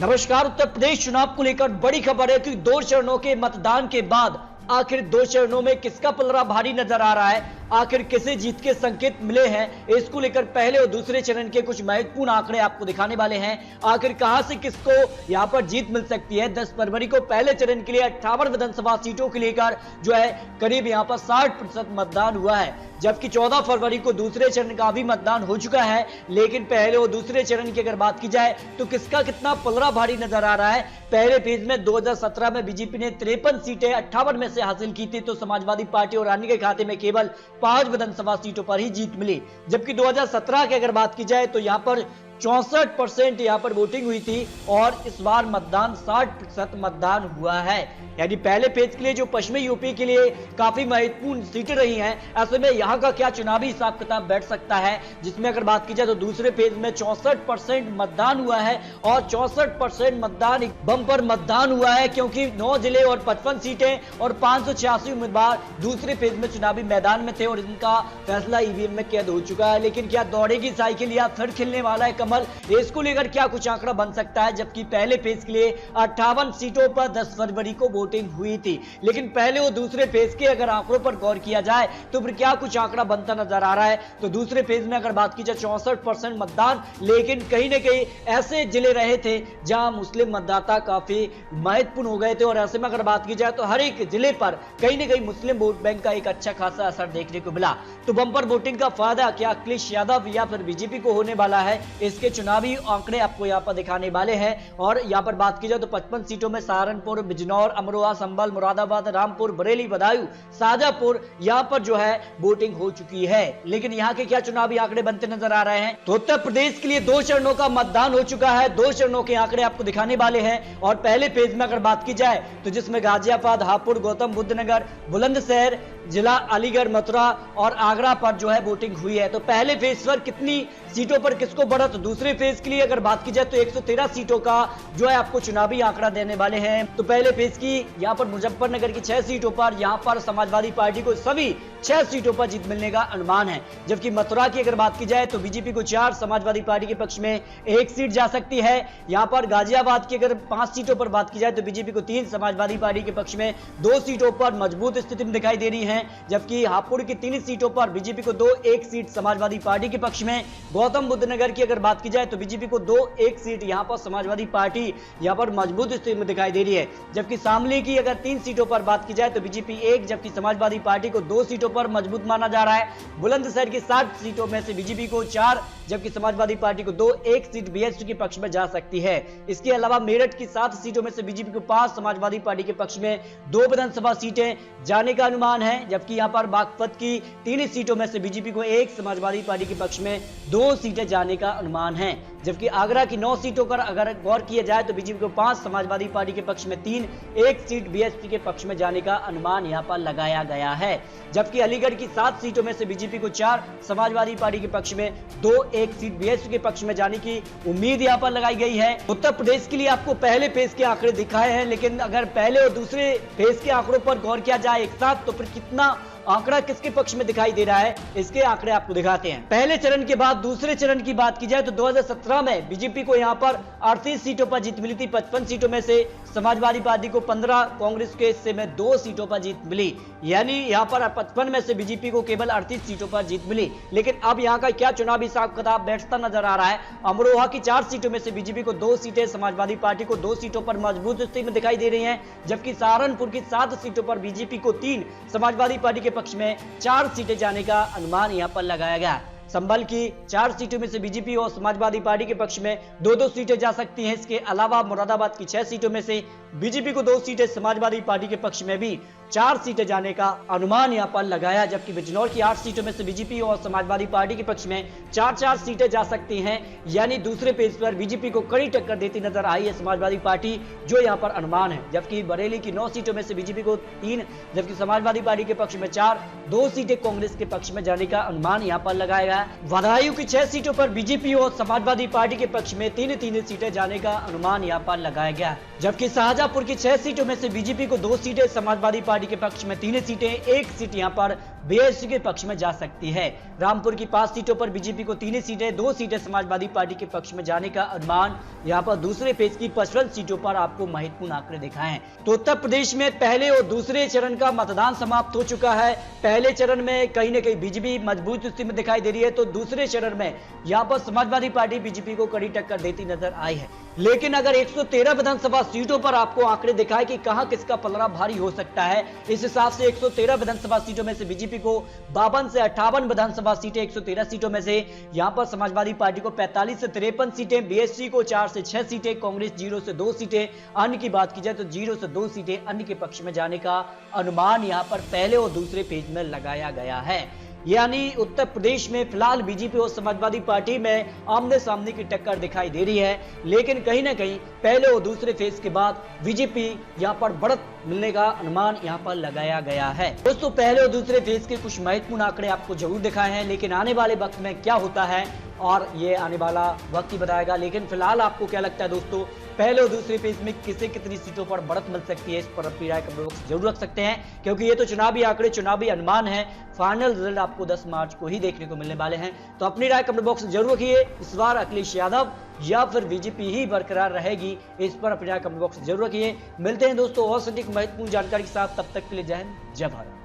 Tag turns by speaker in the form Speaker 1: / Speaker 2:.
Speaker 1: नमस्कार। उत्तर प्रदेश चुनाव को लेकर बड़ी खबर है कि 2 चरणों के मतदान के बाद आखिर 2 चरणों में किसका पलड़ा भारी नजर आ रहा है, आखिर किसे जीत के संकेत मिले हैं, इसको लेकर पहले और दूसरे चरण के कुछ महत्वपूर्ण आंकड़े आपको दिखाने वाले हैं। आखिर कहां से किसको यहां पर जीत मिल सकती है। 10 फरवरी को पहले चरण के लिए 58 विधानसभा सीटों के लेकर जो है करीब यहां पर 60% मतदान हुआ है, जबकि 14 फरवरी को दूसरे चरण का भी मतदान हो चुका है। लेकिन पहले और दूसरे चरण की अगर बात की जाए तो किसका कितना पलड़ा भारी नजर आ रहा है। पहले फेज में 2017 में बीजेपी ने 53 सीटें 58 में से हासिल की थी, तो समाजवादी पार्टी और अन्य के खाते में केवल 5 विधानसभा सीटों पर ही जीत मिली। जबकि 2017 की अगर बात की जाए तो यहां पर 64% यहां पर वोटिंग हुई थी और इस बार मतदान 60% मतदान हुआ है। यानी पहले फेज के लिए जो पश्चिमी यूपी के लिए काफी महत्वपूर्ण सीटें रही हैं, ऐसे में यहां का क्या चुनावी हिसाब किताब बैठ सकता है, जिसमें अगर बात की जाए तो दूसरे फेज में 64% मतदान हुआ है और 64% मतदान बम्पर मतदान हुआ है, क्योंकि 9 जिले और 55 सीटें और 586 उम्मीदवार दूसरे फेज में चुनावी मैदान में थे और इनका फैसला ईवीएम में कैद हो चुका है। लेकिन क्या दौड़ेगी साइकिल या फिर खिलने वाला है कमल, इसको लेकर क्या कुछ आंकड़ा बन सकता है। जबकि पहले फेज के लिए 58 सीटों पर 10 फरवरी को वोटिंग हुई थी, लेकिन पहले और दूसरे फेज के अगर आंकड़ों पर गौर किया जाए तो फिर क्या कुछ आंकड़ा बनता नजर आ रहा है। तो दूसरे फेज में अगर बात की जाए 64% मतदान, लेकिन कहीं ना कहीं ऐसे जिले रहे थे जहां मुस्लिम मतदाता काफी महत्वपूर्ण हो गए थे और ऐसे में अगर बात की जाए तो हर एक जिले पर कहीं ना कहीं मुस्लिम वोट बैंक का एक अच्छा खासा असर देखने को मिला। तो बंपर वोटिंग का फायदा क्या अखिलेश यादव या फिर बीजेपी को होने वाला है, इसके चुनावी आंकड़े आपको यहां पर दिखाने वाले हैं। और यहां पर बात की जाए तो 55 सीटों में सहारनपुर, बिजनौर, अमरोहा, संभल, मुरादाबाद, रामपुर, बरेली, बदायूं, शाजापुर यहां पर जो है वोटिंग हो चुकी है। लेकिन यहां के क्या चुनावी आंकड़े बनते नजर आ रहे हैं। तो उत्तर प्रदेश के लिए 2 चरणों का मतदान हो चुका है, 2 चरणों के आंकड़े आपको दिखाने वाले हैं। और पहले फेज में अगर बात की जाए तो जिसमें गाजियाबाद, हापुड़, गौतम बुद्ध नगर, बुलंदशहर, जिला अलीगढ़, मथुरा और आगरा पर जो है वोटिंग हुई है। तो पहले फेज पर कितनी सीटों पर किसको बढ़ा, तो दूसरे फेज के लिए अगर बात की जाए तो 113 सीटों का जो है आपको चुनावी आंकड़ा देने वाले हैं। तो पहले फेज की यहां पर मुजफ्फरनगर की 6 सीटों पर यहां पर समाजवादी पार्टी को सभी 6 सीटों पर जीत मिलने का अनुमान है। जबकि मथुरा की अगर बात की जाए तो बीजेपी को 4, समाजवादी पार्टी के पक्ष में 1 सीट जा सकती है। यहां पर गाजियाबाद की अगर 5 सीटों पर बात की जाए तो बीजेपी को 3, समाजवादी पार्टी के पक्ष में 2 सीटों पर मजबूत स्थिति में दिखाई दे रही है। जबकि हापुड़ की 3 सीटों पर बीजेपी को 2, 1 सीट समाजवादी पार्टी के पक्ष में। गौतम बुद्ध नगर की अगर बात की जाए तो बीजेपी को 2, 1 सीट यहां पर समाजवादी पार्टी यहां पर मजबूत स्थिति में दिखाई दे रही है। जबकि शामली की अगर 3 सीटों पर बात की जाए तो बीजेपी 1, जबकि समाजवादी पार्टी को 2 सीटों पर मजबूत माना जा रहा है। बुलंदशहर की 60 सीटों में से बीजेपी को 4, जबकि समाजवादी पार्टी को 2, 1 सीट बीएसपी के पक्ष में जा सकती है। इसके अलावा मेरठ की 7 सीटों में से बीजेपी को 5, समाजवादी पार्टी के पक्ष में 2 विधानसभा सीटें जाने का अनुमान है। जबकि यहां पर बागपत की 3 सीटों में से बीजेपी को 1, समाजवादी पार्टी के पक्ष में 2 सीटें जाने का अनुमान है। जबकि आगरा की 9 सीटों पर अगर गौर किया जाए तो बीजेपी को 5, समाजवादी पार्टी के पक्ष में 3, 1 सीट बीएसपी के पक्ष में जाने का अनुमान यहां पर लगाया गया है। जबकि अलीगढ़ की 7 सीटों में से बीजेपी को 4, समाजवादी पार्टी के पक्ष में 2, 1 सीट बीएसपी के पक्ष में जाने की उम्मीद यहां पर लगाई गई है। उत्तर प्रदेश के लिए आपको पहले फेज के आंकड़े दिखाए हैं, लेकिन अगर पहले और दूसरे फेज के आंकड़ों पर गौर किया जाए एक साथ तो फिर कितना आंकड़ा किसके पक्ष में दिखाई दे रहा है, इसके आंकड़े आपको दिखाते हैं। पहले चरण के बाद दूसरे चरण की बात की जाए तो 2017 में बीजेपी को यहां पर 38 सीटों पर जीत मिली थी। 55 सीटों में से समाजवादी पार्टी को 15, कांग्रेस के हिस्से में 2 सीटों पर जीत मिली। यानी यहां पर 55 में से बीजेपी को केवल 38 सीटों पर जीत मिली। लेकिन अब यहां का क्या चुनावी हिसाब किताब बैठता नजर आ रहा है। अमरोहा की 4 सीटों में से बीजेपी को 2 सीटें, समाजवादी पार्टी को 2 सीटों पर मजबूत स्थिति में दिखाई दे रही है। जबकि सहारनपुर की 7 सीटों पर बीजेपी को 3, समाजवादी पार्टी के पक्ष में 4 सीटें जाने का अनुमान यहां पर लगाया गया। संभल की 4 सीटों में से बीजेपी और समाजवादी पार्टी के पक्ष में 2-2 सीटें जा सकती हैं। इसके अलावा मुरादाबाद की 6 सीटों में से बीजेपी को 2 सीटें, समाजवादी पार्टी के पक्ष में भी 4 सीटें जाने का अनुमान यहां पर लगाया। जबकि बिजनौर की 8 सीटों में से बीजेपी और समाजवादी पार्टी के पक्ष में 4-4 सीटें जा सकती हैं। यानी दूसरे पेज पर बीजेपी को कड़ी टक्कर देती नजर आई है समाजवादी पार्टी, जो यहां पर अनुमान है। जबकि बरेली की 9 सीटों में से बीजेपी को 3, जबकि समाजवादी पार्टी के पक्ष में 4, 2 सीटें कांग्रेस के पक्ष में जाने का अनुमान यहां पर लगाया गया। है। बदायूं की 6 सीटों पर बीजेपी और समाजवादी पार्टी के पक्ष में 3 सीटें जाने का अनुमान यहाँ पर लगाया गया, जबकि शाहजहांपुर की 6 सीटों में से बीजेपी को 2 सीटें, समाजवादी पार्टी के पक्ष में 3 सीटें, 1 सीट यहाँ पर बीएसपी के पक्ष में जा सकती है। रामपुर की 5 सीटों पर बीजेपी को 3 सीटें, 2 सीटें समाजवादी पार्टी के पक्ष में जाने का अनुमान यहाँ पर दूसरे पेज की 55 सीटों पर आपको महत्वपूर्ण आंकड़े दिखाए हैं। तो उत्तर प्रदेश में पहले और दूसरे चरण का मतदान समाप्त हो चुका है। पहले चरण में कहीं न कहीं बीजेपी मजबूत स्थिति में दिखाई दे रही है, तो दूसरे चरण में यहाँ पर समाजवादी पार्टी बीजेपी को कड़ी टक्कर देती नजर आई है। लेकिन अगर 113 विधानसभा सीटों पर आपको आंकड़े दिखाए कि कहां किसका पलड़ा भारी हो सकता है, इस हिसाब से 113 विधानसभा सीटों में से बीजेपी को 52 से 58 विधानसभा सीटें, 113 सीटों में से यहां पर समाजवादी पार्टी को 45 से 53 सीटें, बीएसपी को 4 से 6 सीटें, कांग्रेस 0 से 2 सीटें, अन्य की बात की जाए तो 0 से 2 सीटें अन्य के पक्ष में जाने का अनुमान यहां पर पहले और दूसरे पेज में लगाया गया है। यानी उत्तर प्रदेश में फिलहाल बीजेपी और समाजवादी पार्टी में आमने सामने की टक्कर दिखाई दे रही है, लेकिन कहीं ना कहीं पहले और दूसरे फेज के बाद बीजेपी यहां पर बढ़त मिलने का अनुमान यहां पर लगाया गया है। दोस्तों, पहले और दूसरे फेज के कुछ महत्वपूर्ण आंकड़े आपको जरूर दिखाए हैं, लेकिन आने वाले वक्त में क्या होता है और ये आने वाला वक्त ही बताएगा। लेकिन फिलहाल आपको क्या लगता है दोस्तों, पहले और दूसरे फेज में किसे कितनी सीटों पर बढ़त मिल सकती है, इस पर अपनी राय कमेंट बॉक्स जरूर रख सकते हैं, क्योंकि ये तो चुनावी आंकड़े, चुनावी अनुमान है। फाइनल रिजल्ट आपको 10 मार्च को ही देखने को मिलने वाले हैं। तो अपनी राय कमेंट बॉक्स में जरूर रखिए। इस बार अखिलेश यादव या फिर बीजेपी ही बरकरार रहेगी, इस पर अपनी राय कमेंट बॉक्स में जरूर रखिए। मिलते हैं दोस्तों और सटीक महत्वपूर्ण जानकारी के साथ, तब तक के लिए जय हिंद, जय भारत।